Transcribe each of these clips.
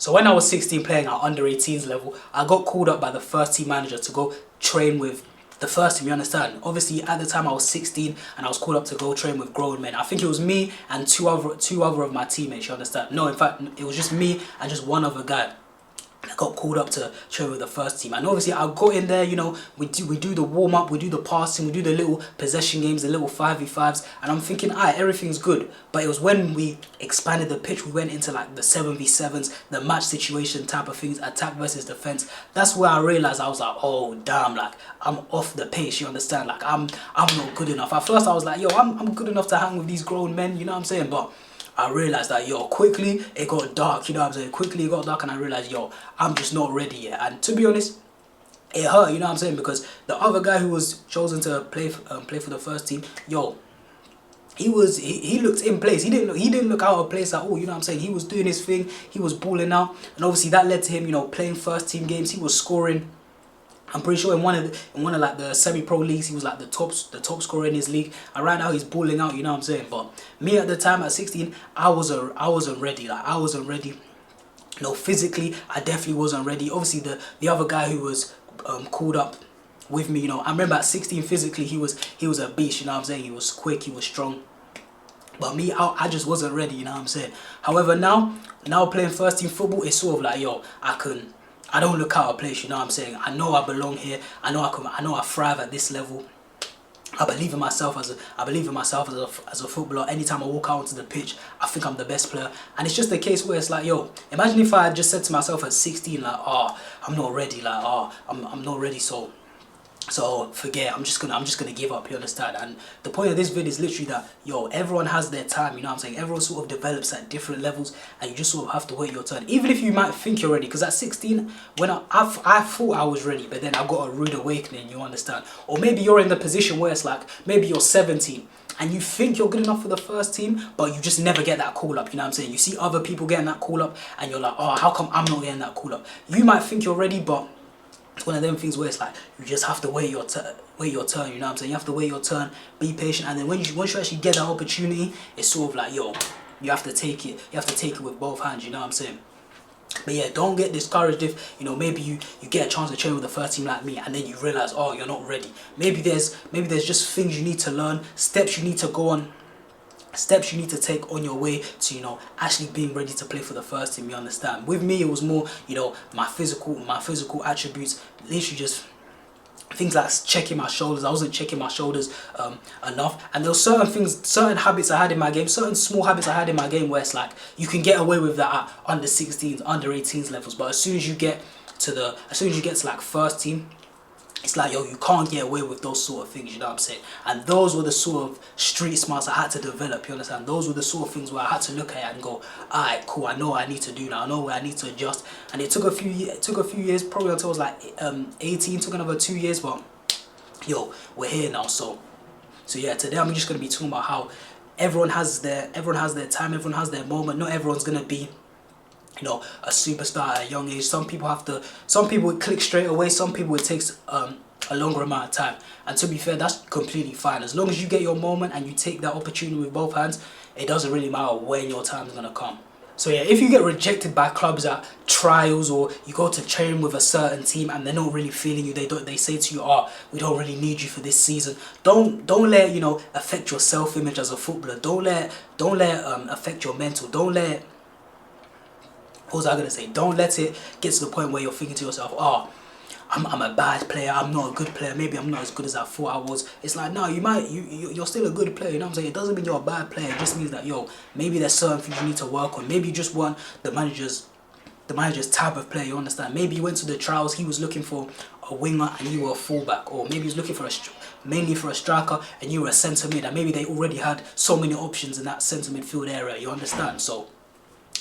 So when I was 16 playing at under 18s level, I got called up by the first team manager to go train with the first team, you understand? Obviously at the time I was 16 and I was called up to go train with grown men. I think it was me and two other of my teammates, you understand? No, in fact, it was just me and just one other guy. I got called up to train with the first team, and obviously I got in there. You know, we do the warm up, we do the passing, we do the little possession games, the little 5v5s, and I'm thinking, alright, everything's good. But it was when we expanded the pitch, we went into like the 7v7s, the match situation type of things, attack versus defense. That's where I realized I was like, oh damn, like I'm off the pace. You understand? Like I'm not good enough. At first I was like, yo, I'm good enough to hang with these grown men. You know what I'm saying? But I realized that, yo, quickly it got dark, you know what I'm saying? Quickly it got dark and I realized, yo, I'm just not ready yet. And to be honest, it hurt, you know what I'm saying? Because the other guy who was chosen to play for the first team, yo, he looked in place. He didn't look out of place at all, you know what I'm saying? He was doing his thing, he was balling out, and obviously that led to him, you know, playing first team games. He was scoring. I'm pretty sure in one of like the semi-pro leagues, he was like the top scorer in his league. And right now he's balling out, you know what I'm saying? But me at the time at 16, I wasn't ready. Like I wasn't ready. No, physically, I definitely wasn't ready. Obviously, the other guy who was called up with me, you know, I remember at 16 physically he was a beast, you know what I'm saying? He was quick, he was strong. But me, I just wasn't ready, you know what I'm saying? However, now playing first team football, it's sort of like, yo, I don't look out of place, you know what I'm saying? I know I belong here. I know I thrive at this level. I believe in myself as a footballer. Anytime I walk out onto the pitch, I think I'm the best player. And it's just a case where it's like, yo, imagine if I had just said to myself at 16, like, oh, I'm not ready, like, oh, I'm not ready, so forget, I'm just gonna give up, you understand? And the point of this video is literally that, yo, everyone has their time, you know what I'm saying? Everyone sort of develops at different levels and you just sort of have to wait your turn. Even if you might think you're ready, because at 16, when I thought I was ready, but then I got a rude awakening, you understand? Or maybe you're in the position where it's like, maybe you're 17 and you think you're good enough for the first team, but you just never get that call up, you know what I'm saying? You see other people getting that call up and you're like, oh, how come I'm not getting that call up? You might think you're ready, but it's one of them things where it's like you just have to wait your turn, you know what I'm saying? You have to wait your turn, be patient, and then once you actually get that opportunity, it's sort of like, yo, you have to take it. You have to take it with both hands, you know what I'm saying? But yeah, don't get discouraged if, you know, maybe you get a chance to train with the first team like me and then you realize, oh, you're not ready. Maybe there's just things you need to learn, steps you need to go on, steps you need to take on your way to, you know, actually being ready to play for the first team, you understand? With me, it was more, you know, my physical attributes, literally just things like checking my shoulders. I wasn't checking my shoulders enough, and there were certain habits I had in my game, certain small habits I had in my game where it's like you can get away with that at under 16s, under 18s levels, but as soon as you get to like first team, it's like, yo, you can't get away with those sort of things, you know what I'm saying? And those were the sort of street smarts I had to develop, you understand? Those were the sort of things where I had to look at it and go, alright, cool, I know what I need to do now, I know where I need to adjust. And it took a few years, probably until I was like 18, took another 2 years, but yo, we're here now. So yeah, today I'm just gonna be talking about how everyone has their time, everyone has their moment. Not everyone's gonna be, you know, a superstar at a young age. Some people it click straight away, some people it takes a longer amount of time. And to be fair, that's completely fine. As long as you get your moment and you take that opportunity with both hands, it doesn't really matter when your time is gonna come. So yeah, if you get rejected by clubs at trials, or you go to train with a certain team and they're not really feeling you, they say to you, oh, we don't really need you for this season. Don't let, you know, affect your self-image as a footballer. Don't let affect your mental. What was I gonna say? Don't let it get to the point where you're thinking to yourself, oh, I'm a bad player, I'm not a good player, maybe I'm not as good as I thought I was. It's like, no, you're still a good player, you know what I'm saying? It doesn't mean you're a bad player, it just means that, yo, maybe there's certain things you need to work on. Maybe you just want the manager's type of player, you understand? Maybe you went to the trials, he was looking for a winger and you were a fullback, or maybe he's looking for mainly for a striker and you were a centre mid, and maybe they already had so many options in that centre midfield area, you understand? So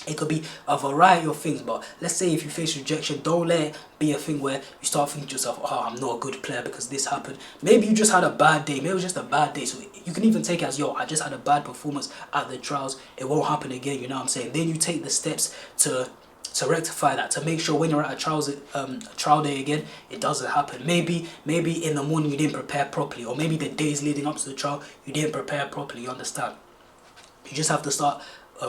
it could be a variety of things, but let's say if you face rejection, don't let it be a thing where you start thinking to yourself, oh, I'm not a good player because this happened. Maybe you just had a bad day, maybe it was just a bad day, so you can even take it as, yo, I just had a bad performance at the trials, it won't happen again, you know what I'm saying? Then you take the steps to rectify that, to make sure when you're at a trial day again, it doesn't happen. Maybe in the morning you didn't prepare properly, or maybe the days leading up to the trial, you didn't prepare properly, you understand? You just have to start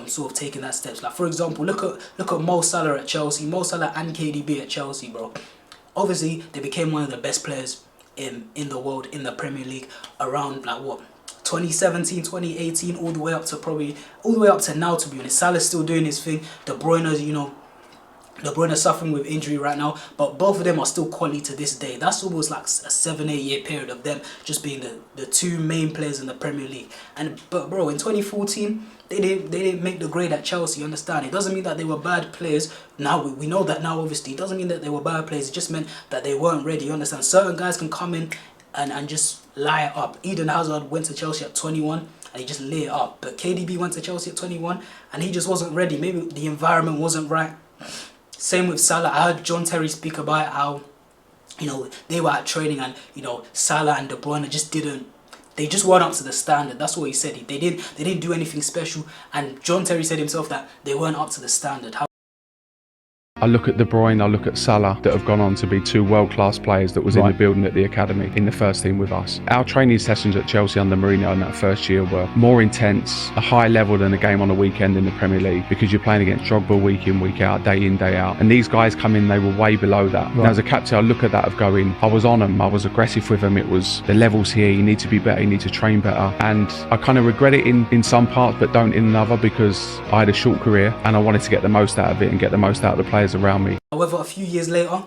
sort of taking that steps. Like for example, look at Mo Salah at Chelsea, Mo Salah and KDB at Chelsea, bro. Obviously, they became one of the best players in the world in the Premier League around like what 2017, 2018, all the way up to probably all the way up to now. To be honest, Salah's still doing his thing. De Bruyne's, you know, De Bruyne suffering with injury right now, but both of them are still quality to this day. That's almost like a 7-8 year period of them just being the two main players in the Premier League. But bro, in 2014, they didn't make the grade at Chelsea. You understand? It doesn't mean that they were bad players. Now we know that now. Obviously, it doesn't mean that they were bad players. It just meant that they weren't ready. You understand? Certain guys can come in and just lie it up. Eden Hazard went to Chelsea at 21 and he just lit it up. But KDB went to Chelsea at 21 and he just wasn't ready. Maybe the environment wasn't right. Same with Salah. I heard John Terry speak about how, you know, they were at training and, you know, Salah and De Bruyne they just weren't up to the standard. That's what he said. They didn't do anything special. And John Terry said himself that they weren't up to the standard. I look at De Bruyne, I look at Salah that have gone on to be two world-class players that was in the building at the academy, in the first team with us. Our training sessions at Chelsea under Mourinho in that first year were more intense, a higher level than a game on a weekend in the Premier League, because you're playing against Drogba week in, week out, day in, day out. And these guys come in, they were way below that. Now as a captain, I look at that of going, I was on them, I was aggressive with them, it was the levels here, you need to be better, you need to train better. And I kind of regret it in some parts, but don't in another, because I had a short career and I wanted to get the most out of it and get the most out of the players around me. However, a few years later,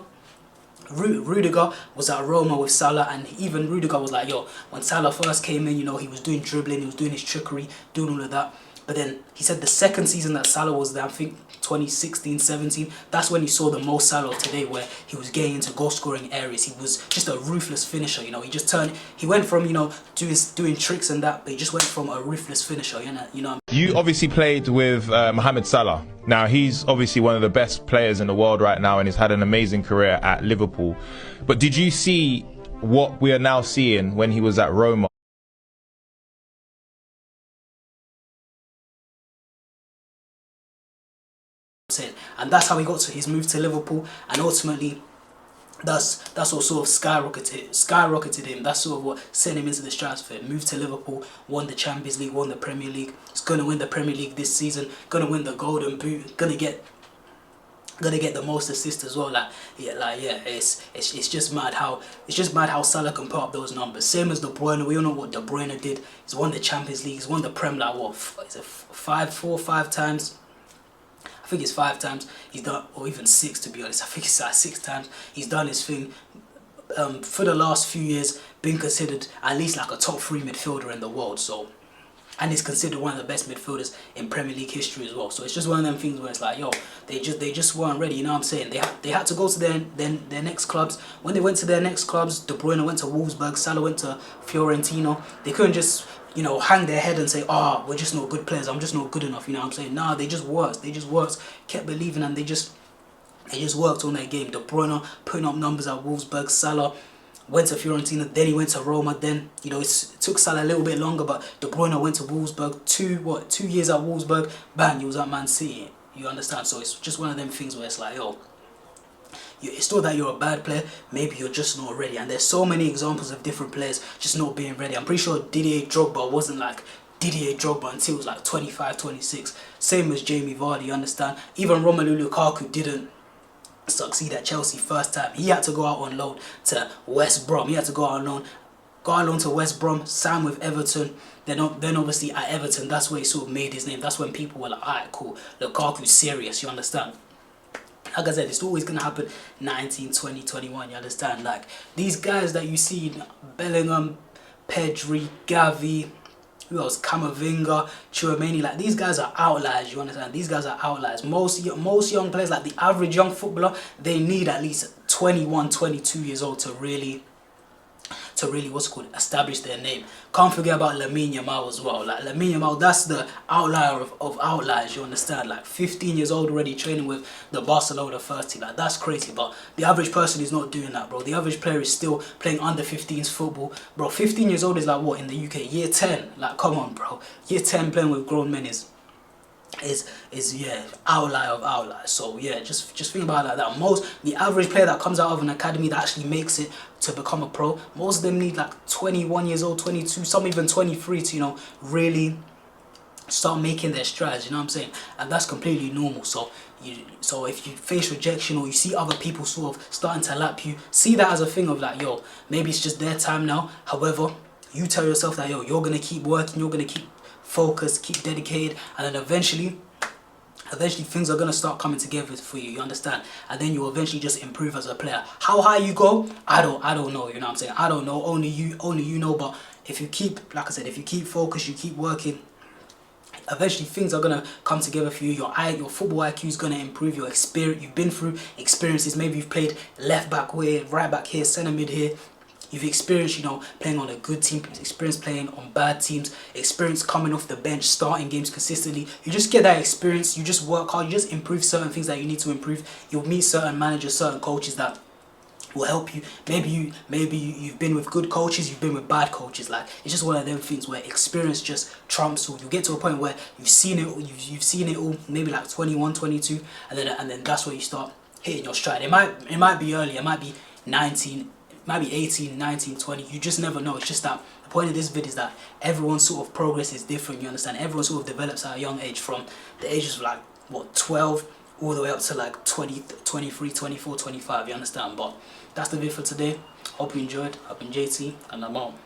Rudiger was at Roma with Salah, and even Rudiger was like, yo, when Salah first came in, you know, he was doing dribbling, he was doing his trickery, doing all of that. But then he said the second season that Salah was there, I think 2016, 17, that's when he saw the Mo Salah of today, where he was getting into goal scoring areas. He was just a ruthless finisher, you know. He went from, you know, doing tricks and that, but he just went from a ruthless finisher, you know. You obviously played with Mohamed Salah. Now, he's obviously one of the best players in the world right now and he's had an amazing career at Liverpool. But did you see what we are now seeing when he was at Roma? And that's how he got to his move to Liverpool, and ultimately that's what sort of skyrocketed him. That's sort of what sent him into the stratosphere. Moved to Liverpool, won the Champions League, won the Premier League. He's gonna win the Premier League this season, gonna win the Golden Boot, gonna get the most assists as well. It's just mad how Salah can put up those numbers. Same as De Bruyne. We all know what De Bruyne did. He's won the Champions League, he's won the Prem like what, is it 5 times? I think it's 5 times he's done, or even 6 to be honest. I think it's like 6 times he's done his thing. For the last few years, been considered at least like a top 3 midfielder in the world. So, and he's considered one of the best midfielders in Premier League history as well. So it's just one of them things where it's like, yo, they just weren't ready. You know what I'm saying? They had to go to their next clubs. When they went to their next clubs, De Bruyne went to Wolfsburg, Salah went to Fiorentina. They couldn't just, you know, hang their head and say, we're just not good players, I'm just not good enough, you know what I'm saying? Nah, they just worked, kept believing, and they just worked on their game. De Bruyne putting up numbers at Wolfsburg, Salah went to Fiorentina, then he went to Roma, then, you know, it took Salah a little bit longer, but De Bruyne went to Wolfsburg, 2 years at Wolfsburg, bang, he was at Man City, you understand? So it's just one of them things where it's like, yo, it's not that you're a bad player, maybe you're just not ready. And there's so many examples of different players just not being ready. I'm pretty sure Didier Drogba wasn't like Didier Drogba until he was like 25, 26. Same as Jamie Vardy, you understand? Even Romelu Lukaku didn't succeed at Chelsea first time. He had to go out on loan to West Brom. He had to go out on loan to West Brom, sign with Everton. Then obviously at Everton, that's where he sort of made his name. That's when people were like, alright, cool, Lukaku's serious, you understand? Like I said, it's always going to happen 19, 20, 21, you understand? Like, these guys that you see, Bellingham, Pedri, Gavi, who else? Camavinga, Tchouameni, like, these guys are outliers, you understand? These guys are outliers. Most young players, like the average young footballer, they need at least 21, 22 years old to really establish their name. Can't forget about Lamine Yamal as well. Like, Lamine Yamal, that's the outlier of outliers, you understand? Like, 15 years old already training with the Barcelona first team. Like, that's crazy, but the average person is not doing that, bro. The average player is still playing under 15s football. Bro, 15 years old is like what in the UK? Year 10. Like, come on, bro. Year 10 playing with grown men is outlier of outliers. So yeah, just think about it like that. The average player that comes out of an academy that actually makes it to become a pro, most of them need like 21 years old, 22, some even 23 to, you know, really start making their strides, you know what I'm saying? And that's completely normal. So if you face rejection, or you see other people sort of starting to lap you, see that as a thing of like, yo, maybe it's just their time now. However, you tell yourself that, yo, you're gonna keep working, you're gonna keep focused, keep dedicated, and then eventually things are gonna start coming together for you, you understand? And then you'll eventually just improve as a player. How high you go, I don't know, you know what I'm saying? I don't know, only you know. But if you keep, like I said, if you keep focused, you keep working, eventually things are gonna come together for you. Your football IQ is gonna improve. Your experience, you've been through experiences. Maybe you've played left back here, right back here, centre mid here. You've experienced, you know, playing on a good team, experience playing on bad teams, experience coming off the bench, starting games consistently. You just get that experience. You just work hard. You just improve certain things that you need to improve. You'll meet certain managers, certain coaches that will help you. Maybe you've been with good coaches, you've been with bad coaches. Like, it's just one of them things where experience just trumps all. You get to a point where you've seen it, you've seen it all, maybe like 21, 22, and then that's where you start hitting your stride. It might be early, it might be 19, it might be 18, 19, 20. You just never know. It's just that the point of this video is that everyone's sort of progress is different, you understand? Everyone sort of develops at a young age, from the ages of like, what, 12 all the way up to like 20, 23, 24, 25, you understand? But that's the video for today. Hope you enjoyed. I've been JT, and I'm out.